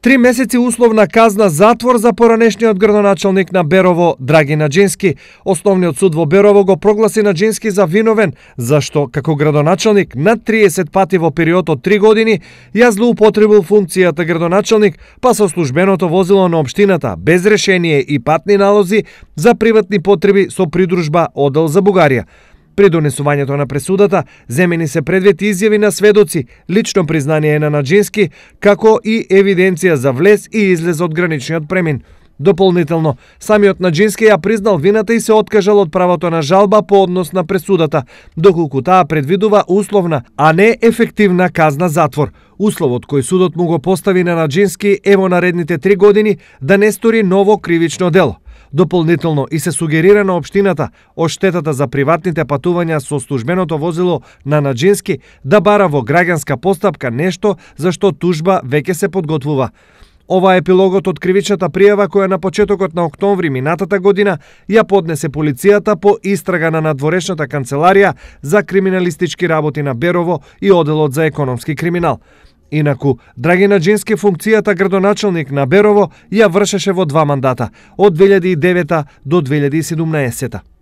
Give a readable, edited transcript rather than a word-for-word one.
3 месеци условна казна затвор за поранешниот градоначалник на Берово Драги Наџински. Основниот суд во Берово го прогласи Наџински за виновен, зашто како градоначалник над 30 пати во период од 3 години ја злоупотребил функцијата градоначалник, па со службеното возило на општината без решение и патни налози за приватни потреби со придружба одел за Бугарија. При донесувањето на пресудата земени се предвид изјави на сведоци, лично признание на Наџински, како и евиденција за влез и излез од граничниот премин. Дополнително, самиот Наџински ја признал вината и се откажал од правото на жалба по однос на пресудата, доколку таа предвидува условна, а не ефективна казна затвор. Условот кој судот му го постави на Наџински е во наредните 3 години да не стори ново кривично дело. Дополнително и се сугерира на општината одштетата за приватните патувања со службеното возило на Наџински да бара во граѓанска постапка нешто за што тужба веќе се подготвува. Ова е епилогот од кривичната пријава која на почетокот на октомври минатата година ја поднесе полицијата по истрага на надворешната канцеларија за криминалистички работи на Берово и оделот за економски криминал. Инаку, Драги Наџински функцијата градоначалник на Берово ја вршеше во 2 мандата, од 2009 до 2017.